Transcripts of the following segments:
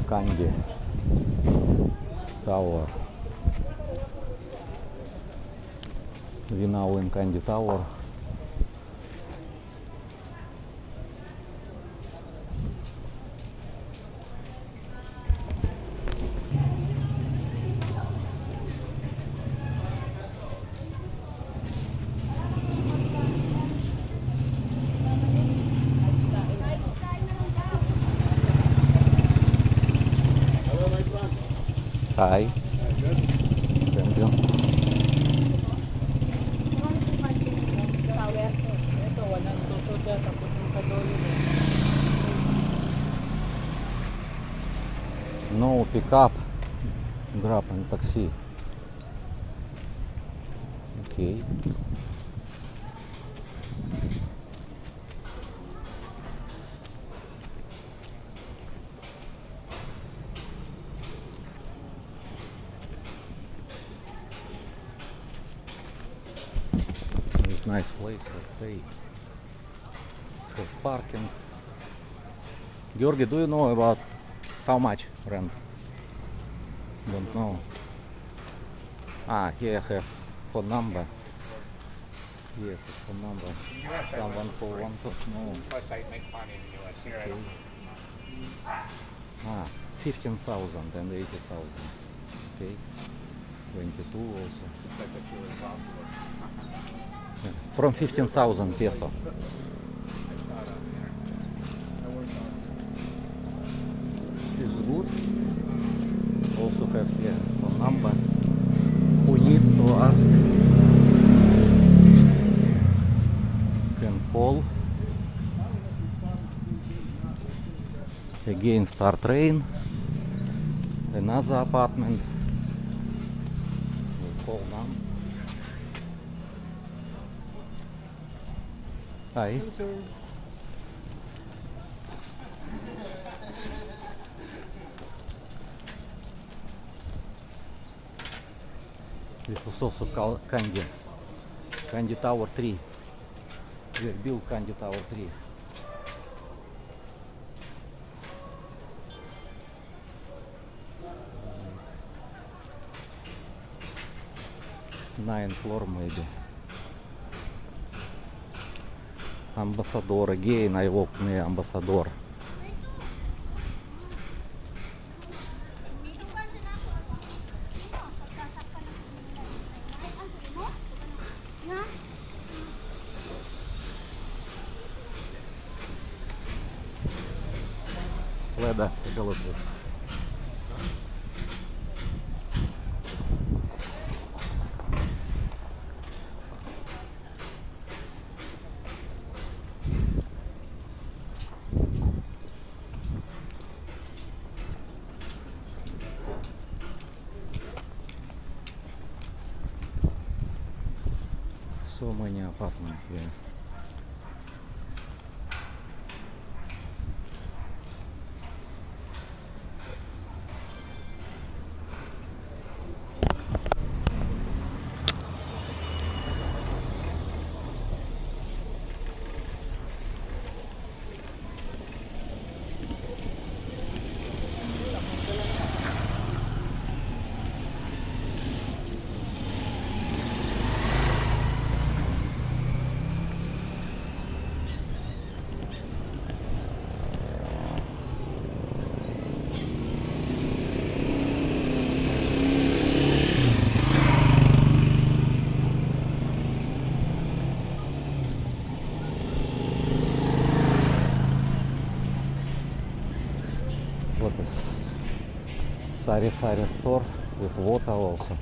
Kandy Tower. We now in Kandy Tower. Hi. Thank you. No pickup, Grab and taxi. Okay. It's nice place to stay. For parking. Georgi, do you know about how much rent? Don't know. Ah, here I have phone number. Yes, it's phone number. Someone who wants to know. Plus, I make money in the U.S. Here, I don't. Ah, 15,000 and 80,000. Okay. 22 also. Like that you were possible. Yeah. From 15,000 peso. It's good. Also have here phone number. Who need to ask can call. Again start train. Another apartment. We'll call now. Hi. This is also called Kandy Tower 3. They built Kandy Tower 3. Ninth floor maybe. Ambassador again. I walk near Ambassador. Leda, голубец. So many apartments here. What is this? Sari store with water also.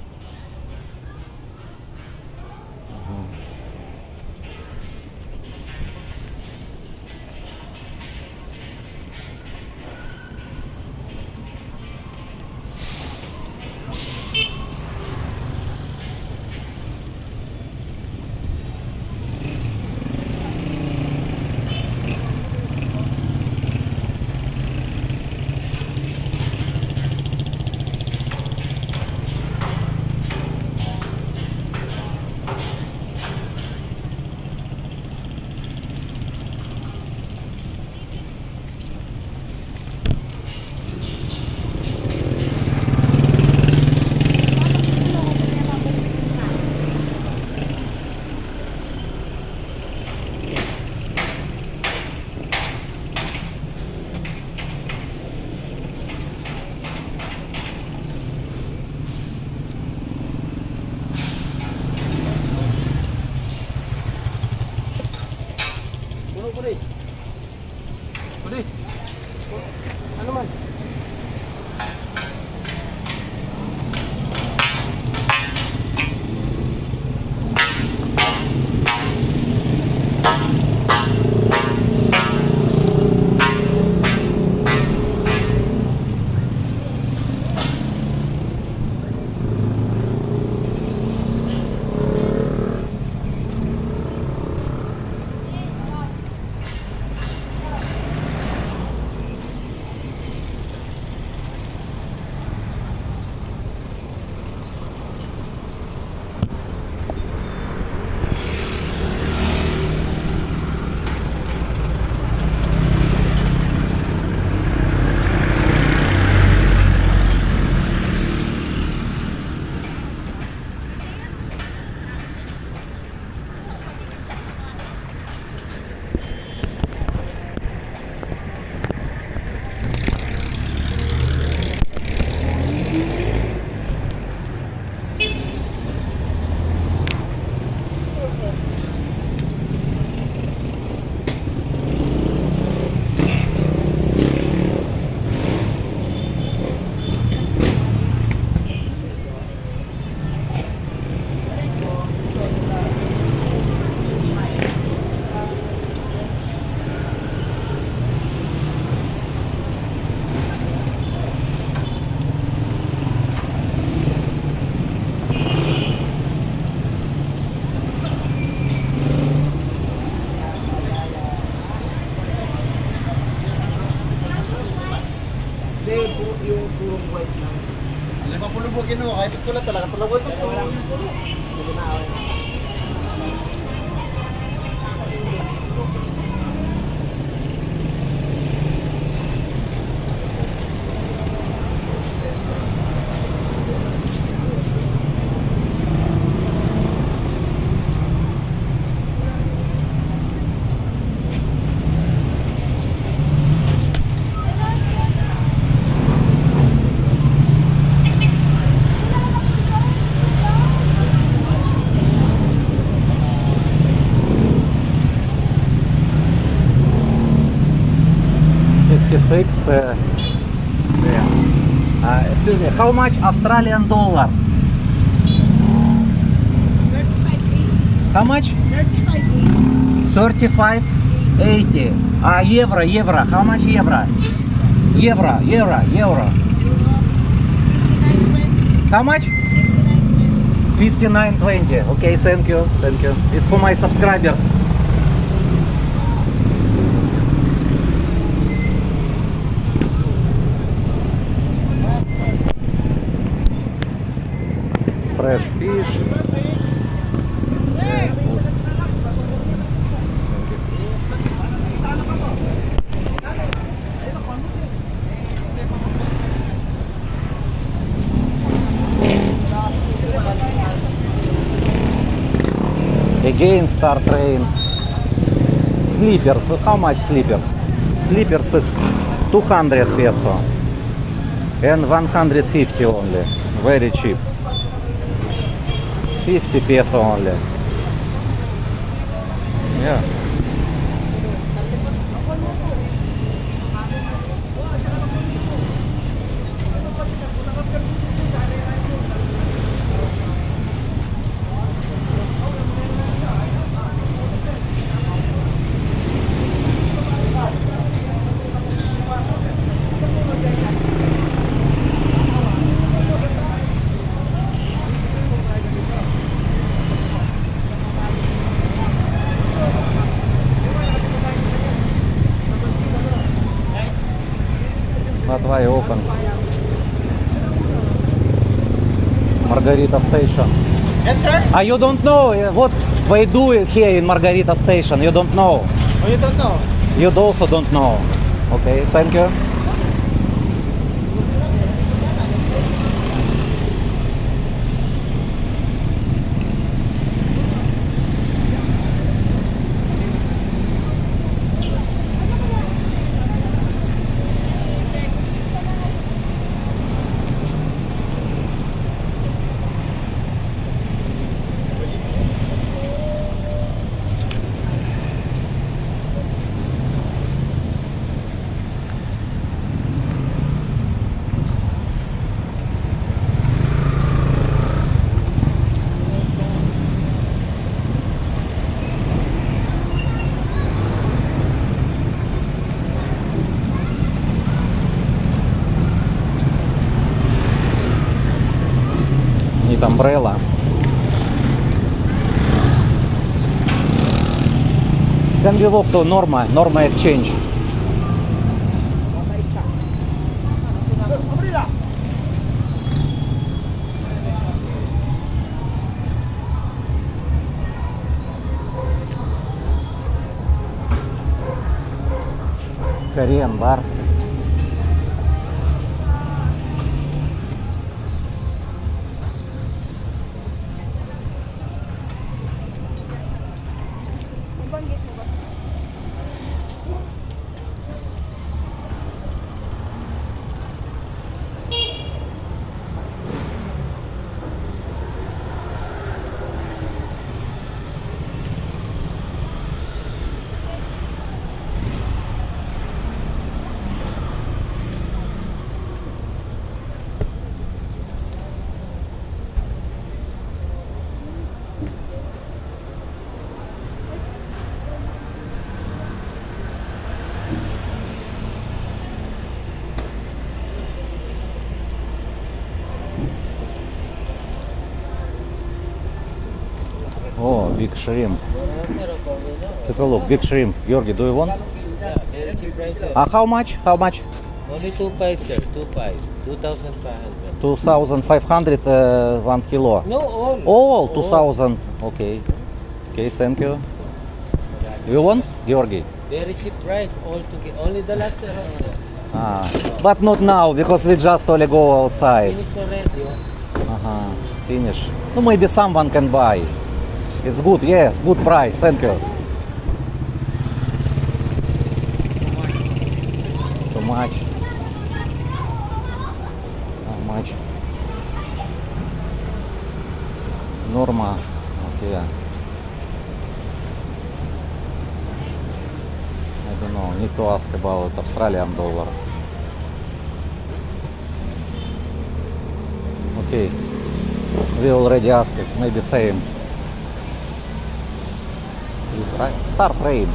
yung purong white lang. Alam mo, pulubugin mo. Kahit pula talaga. Talaga ito. Pero walang pulo. Hindi na ako. Excuse me, how much Australian dollar? How much? 35.80. Euro. How much euro? Euro. How much? 59.20. Okay, thank you. It's for my subscribers. Fresh fish. Again, Star Train. Sleepers. How much sleepers? Sleepers is 200 peso and 150 only. Very cheap. 50 peso only. Yeah. That's why open. Margarita Station. Yes, sir? You don't know what they do here in Margarita Station? You don't know? Oh, you don't know? You also don't know. Okay, thank you. Need umbrella. Can we walk to Norma Exchange? Korean bar. Oh, big shrimp. Take a look, big shrimp. Georgi, do you want? Very cheap price, sir. How much? How much? Only 2.5, sir. 2.5. 2,500. 2,500 1 kilo. No, all. All 2,000. Okay. Okay, thank you. You want, Georgi? Very cheap price. All together. Only the last round, sir. Ah, but not now because we just only go outside. Finish already. Oh. Finish. No, maybe someone can buy. It's good, yes, good price. Thank you. Too much. How much? Norma. Okay. I don't know. Need to ask about Australian dollar. Okay. We already asked it. Maybe same. Start rain.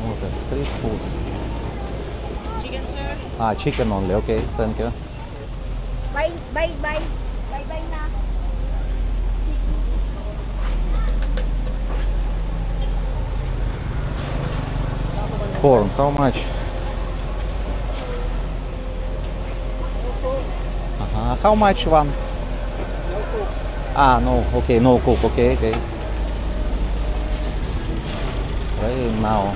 What is street food? Chicken, sir. Chicken only. Okay, thank you. Bye, bye, bye. Bye, bye na. Corn, how much? How much one? No, okay, no cook, okay, okay. Rain now.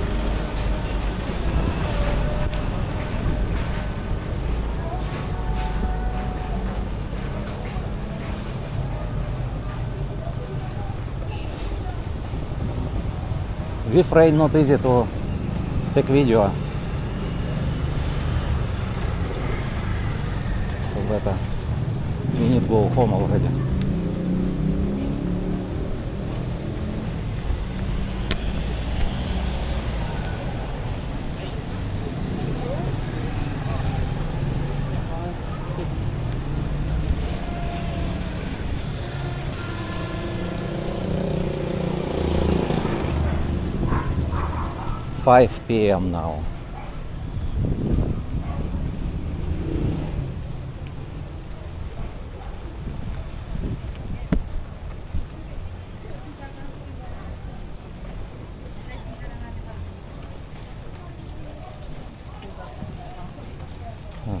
With rain not easy to take video. So better. We need to go home already. Five p.m. now.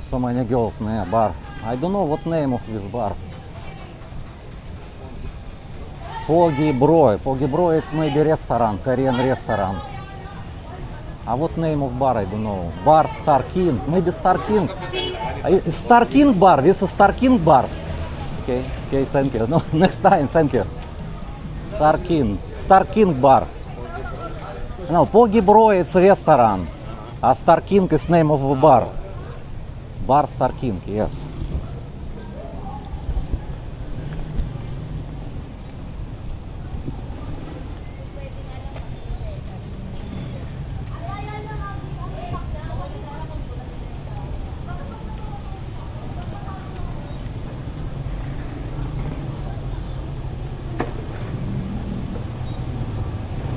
So many girls near bar. I don't know what name of this bar. Pogi Bro. Pogi Bro, it's maybe restaurant, Korean restaurant. What name of bar? I don't know. Bar Star King. Maybe Star King. Star King bar. This is Star King bar. Okay. Okay. Thank you. No, next time. Thank you. Star King. Star King bar. No, Pogi Bro, it's restaurant. Star King is name of the bar. Bar Star King. Yes.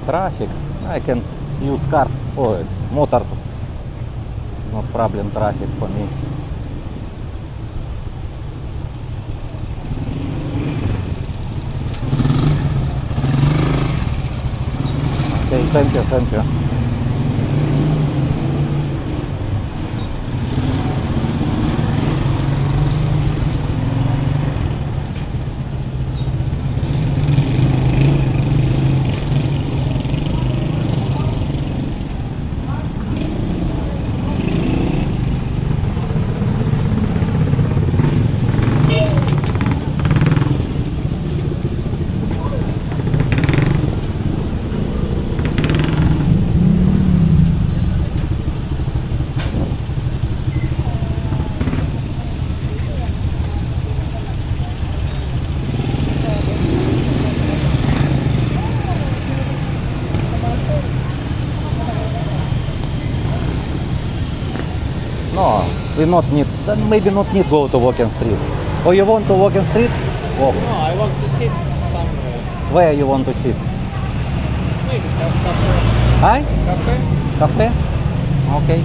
Traffic. I can use car or motor. No problem. Traffic for me. Okay, thank you, thank you. No, we not need, then maybe not need go to walking street. Or you want to walking street? Walk. No, I want to sit somewhere. Where you want to sit? Maybe cafe. Hi? Cafe? Cafe? Okay.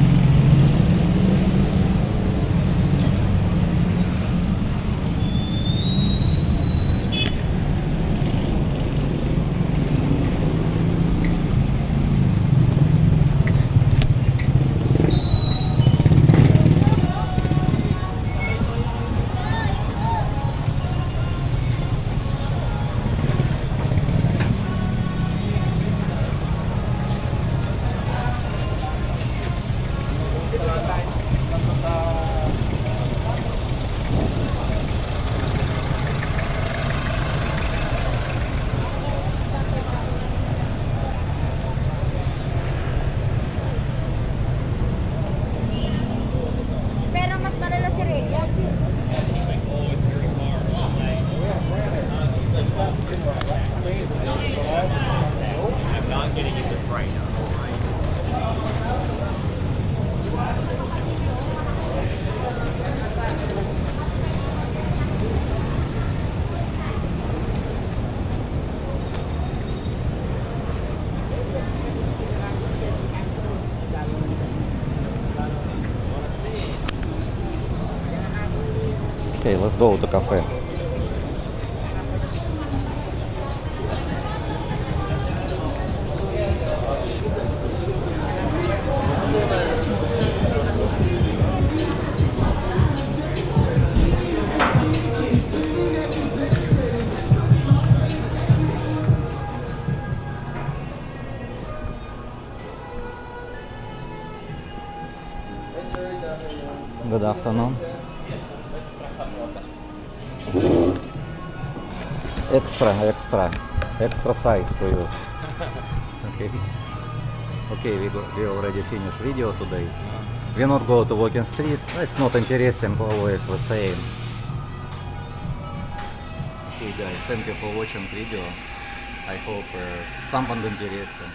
Okay, let's go to cafe. Good afternoon. Extra size for you. Okay. Okay, we already finished video today. We not go to walking street. It's not interesting, always the same. Okay guys, thank you for watching video. I hope someone interesting.